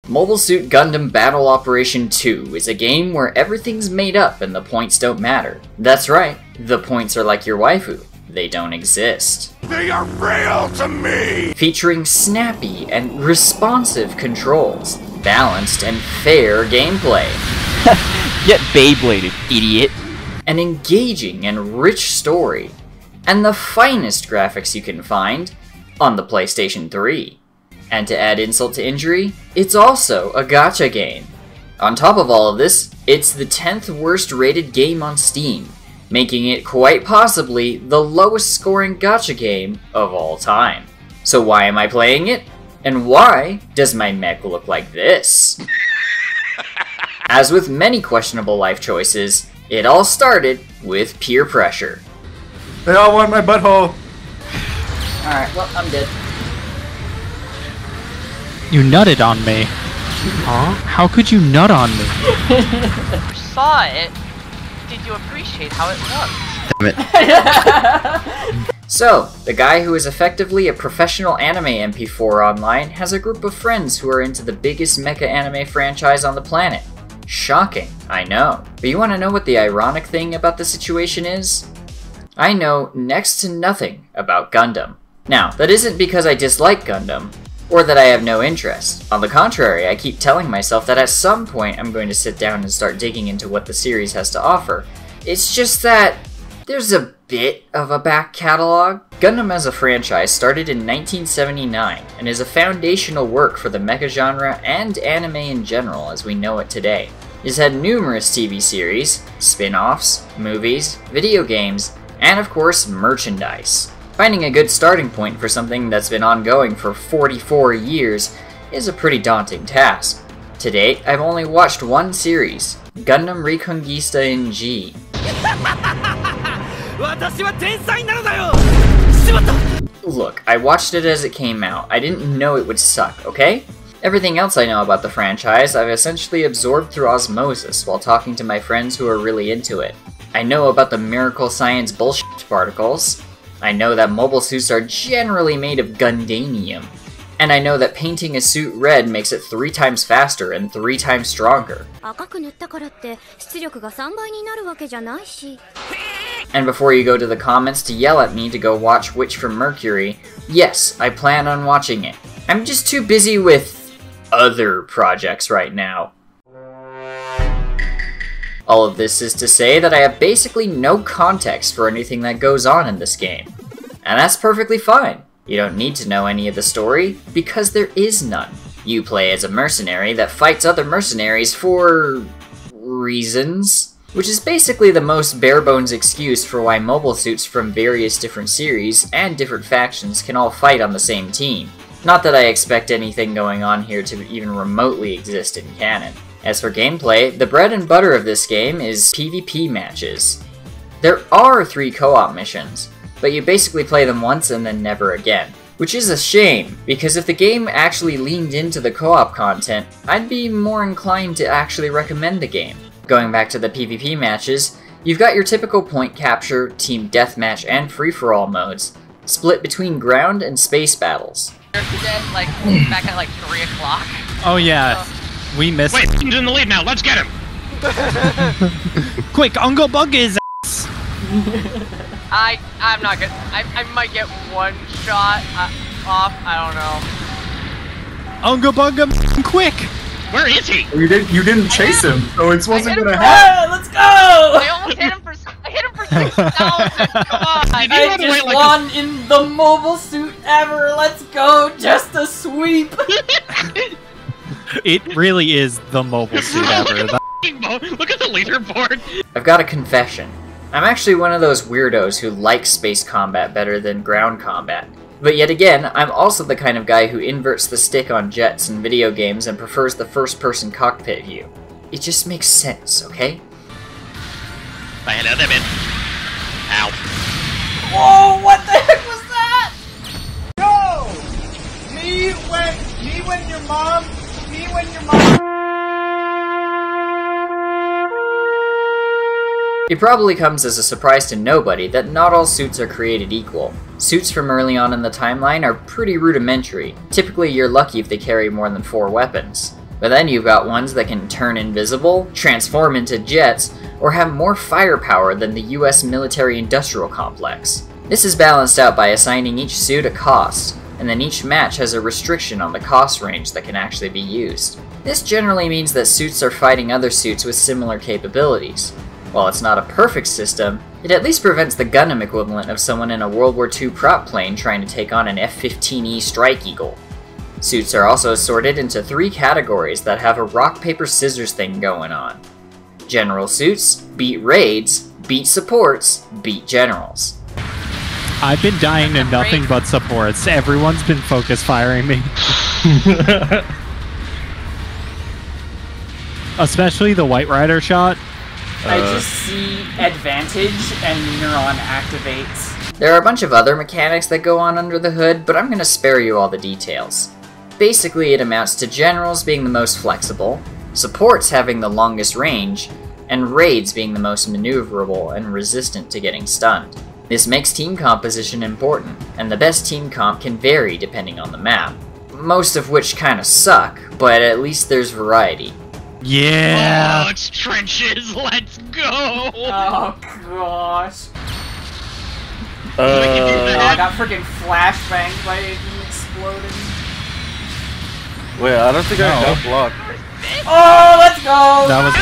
Mobile Suit Gundam Battle Operation 2 is a game where everything's made up and the points don't matter. That's right, the points are like your waifu. They don't exist. They are real to me! Featuring snappy and responsive controls, balanced and fair gameplay. Get Beybladed, idiot. An engaging and rich story, and the finest graphics you can find on the PlayStation 3. And to add insult to injury, it's also a gacha game. On top of all of this, it's the 10th worst rated game on Steam, making it quite possibly the lowest scoring gacha game of all time. So why am I playing it? And why does my mech look like this? As with many questionable life choices, it all started with peer pressure. They all want my butthole. Alright, well, I'm dead. You nutted on me. Huh? How could you nut on me? You saw it. Did you appreciate how it looked? So, the guy who is effectively a professional anime MP4 online has a group of friends who are into the biggest mecha anime franchise on the planet. Shocking, I know. But you want to know what the ironic thing about the situation is? I know next to nothing about Gundam. Now, that isn't because I dislike Gundam, or that I have no interest. On the contrary, I keep telling myself that at some point I'm going to sit down and start digging into what the series has to offer. It's just that there's a bit of a back catalog. Gundam as a franchise started in 1979 and is a foundational work for the mecha genre and anime in general as we know it today. It has had numerous TV series, spin-offs, movies, video games, and of course merchandise. Finding a good starting point for something that's been ongoing for 44 years is a pretty daunting task. To date, I've only watched one series, Gundam Reconquista in G. Look, I watched it as it came out. I didn't know it would suck, okay? Everything else I know about the franchise I've essentially absorbed through osmosis while talking to my friends who are really into it. I know about the miracle science bullshit particles. I know that mobile suits are generally made of Gundanium. And I know that painting a suit red makes it 3 times faster and 3 times stronger. And before you go to the comments to yell at me to go watch Witch from Mercury, yes, I plan on watching it. I'm just too busy with other projects right now. All of this is to say that I have basically no context for anything that goes on in this game. And that's perfectly fine. You don't need to know any of the story, because there is none. You play as a mercenary that fights other mercenaries for reasons, which is basically the most bare-bones excuse for why mobile suits from various different series and different factions can all fight on the same team. Not that I expect anything going on here to even remotely exist in canon. As for gameplay, the bread and butter of this game is PvP matches. There are 3 co-op missions, but you basically play them once and then never again. Which is a shame, because if the game actually leaned into the co-op content, I'd be more inclined to actually recommend the game. Going back to the PvP matches, you've got your typical point capture, team deathmatch, and free-for-all modes, split between ground and space battles. Like, back at like 3 o'clock. Oh yeah, we missed. Wait, he's in the lead now, let's get him! Quick, Unga Bunga his ass! I'm not good. I might get 1 shot off. I don't know. Unga Bunga, quick! Where is he? You didn't chase him, so it wasn't gonna happen. Yeah, let's go! I almost hit him for 6,000. Come on! I just won in the mobile suit ever. Let's go! Just a sweep. It really is the mobile suit ever. Look at the leaderboard! I've got a confession. I'm actually one of those weirdos who likes space combat better than ground combat. But yet again, I'm also the kind of guy who inverts the stick on jets in video games and prefers the first-person cockpit view. It just makes sense, okay? Hello there, man. Ow. Whoa, what the heck was that? No! Me when your mom. It probably comes as a surprise to nobody that not all suits are created equal. Suits from early on in the timeline are pretty rudimentary. Typically, you're lucky if they carry more than 4 weapons. But then you've got ones that can turn invisible, transform into jets, or have more firepower than the US military-industrial complex. This is balanced out by assigning each suit a cost, and then each match has a restriction on the cost range that can actually be used. This generally means that suits are fighting other suits with similar capabilities. While it's not a perfect system, it at least prevents the Gundam equivalent of someone in a World War II prop plane trying to take on an F-15E Strike Eagle. Suits are also sorted into 3 categories that have a rock-paper-scissors thing going on. General suits beat raids, beat supports, beat generals. I've been dying to nothing but supports. Everyone's been focus firing me. Especially the White Rider shot. I just see advantage and neuron activates. There are a bunch of other mechanics that go on under the hood, but I'm going to spare you all the details. Basically, it amounts to generals being the most flexible, supports having the longest range, and raids being the most maneuverable and resistant to getting stunned. This makes team composition important, and the best team comp can vary depending on the map. Most of which kinda suck, but at least there's variety. Yeah! Oh, it's trenches, let's go! Oh gosh. I can do Oh, I that. got freaking flashbanged by it exploding. Wait, I don't think I No. got blocked. Oh, let's go! That was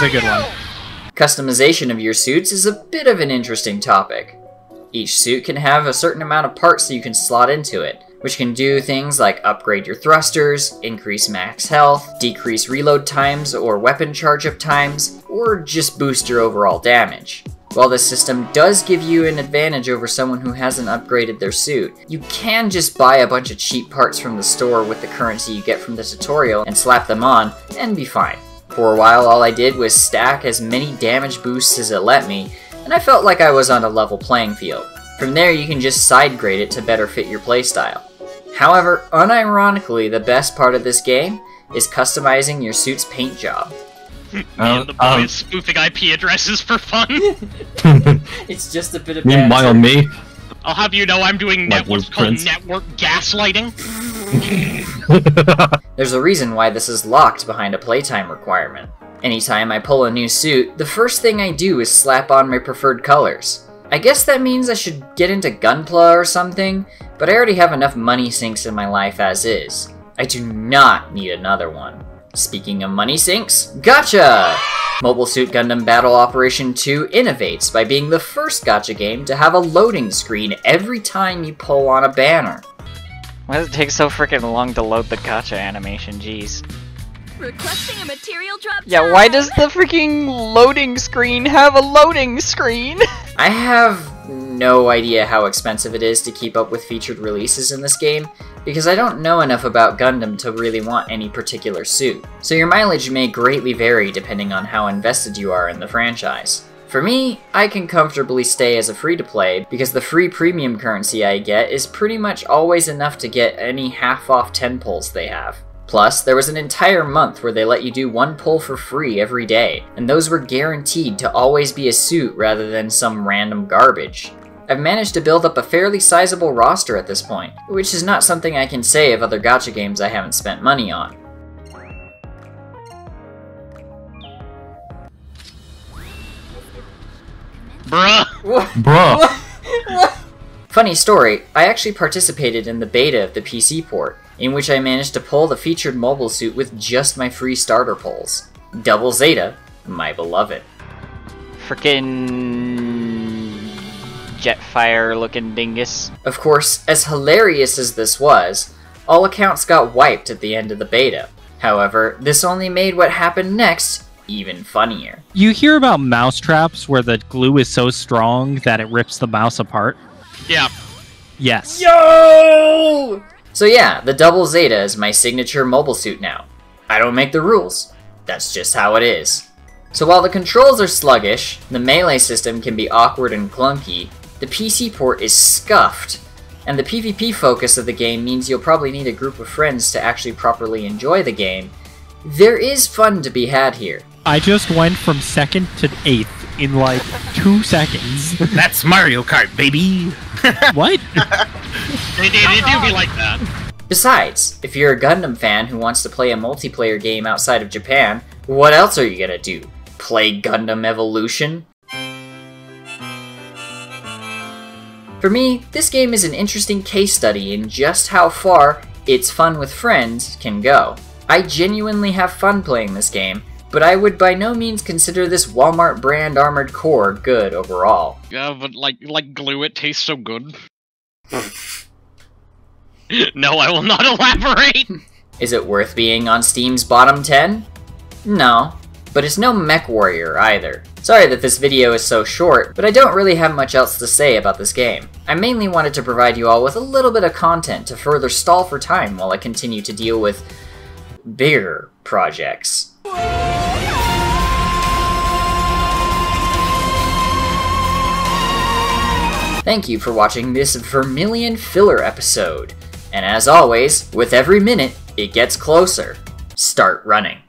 a good one. Customization of your suits is a bit of an interesting topic. Each suit can have a certain amount of parts that you can slot into it, which can do things like upgrade your thrusters, increase max health, decrease reload times or weapon charge-up times, or just boost your overall damage. While this system does give you an advantage over someone who hasn't upgraded their suit, you can just buy a bunch of cheap parts from the store with the currency you get from the tutorial and slap them on, and be fine. For a while, all I did was stack as many damage boosts as it let me, and I felt like I was on a level playing field. From there, you can just side grade it to better fit your playstyle. However, unironically, the best part of this game is customizing your suit's paint job. Me and the boys spoofing IP addresses for fun. It's just a bit of Meanwhile, me. I'll have you know I'm doing My what's called blueprints. network gaslighting. There's a reason why this is locked behind a playtime requirement. Anytime I pull a new suit, the first thing I do is slap on my preferred colors. I guess that means I should get into Gunpla or something, but I already have enough money sinks in my life as is. I do not need another one. Speaking of money sinks, gotcha! Mobile Suit Gundam Battle Operation 2 innovates by being the first gacha game to have a loading screen every time you pull on a banner. Why does it take so freaking long to load the gacha animation? Jeez. Requesting a material drop. Yeah, why does the freaking loading screen have a loading screen? I have no idea how expensive it is to keep up with featured releases in this game, because I don't know enough about Gundam to really want any particular suit, so your mileage may greatly vary depending on how invested you are in the franchise. For me, I can comfortably stay as a free-to-play because the free premium currency I get is pretty much always enough to get any half-off 10 pulls they have. Plus, there was an entire month where they let you do 1 pull for free every day, and those were guaranteed to always be a suit rather than some random garbage. I've managed to build up a fairly sizable roster at this point, which is not something I can say of other gacha games I haven't spent money on. Bruh. Bruh. Funny story, I actually participated in the beta of the PC port, in which I managed to pull the featured mobile suit with just my free starter pulls. Double Zeta, my beloved. Frickin' Jetfire looking dingus. Of course, as hilarious as this was, all accounts got wiped at the end of the beta. However, this only made what happened next even funnier. You hear about mouse traps where the glue is so strong that it rips the mouse apart? Yeah. Yes. Yo! So yeah, the Double Zeta is my signature mobile suit now. I don't make the rules. That's just how it is. So while the controls are sluggish, the melee system can be awkward and clunky, the PC port is scuffed, and the PvP focus of the game means you'll probably need a group of friends to actually properly enjoy the game, there is fun to be had here. I just went from 2nd to 8th in like 2 seconds. That's Mario Kart, baby. What? They do be like that. Besides, if you're a Gundam fan who wants to play a multiplayer game outside of Japan, what else are you gonna do? Play Gundam Evolution? For me, this game is an interesting case study in just how far it's fun with friends can go. I genuinely have fun playing this game, but I would by no means consider this Walmart brand Armored Core good overall. Yeah, but like glue, it tastes so good. No, I will not elaborate! Is it worth being on Steam's bottom 10? No, but it's no MechWarrior either. Sorry that this video is so short, but I don't really have much else to say about this game. I mainly wanted to provide you all with a little bit of content to further stall for time while I continue to deal with bigger projects. Thank you for watching this Vermilion filler episode. And as always, with every minute, it gets closer. Start running.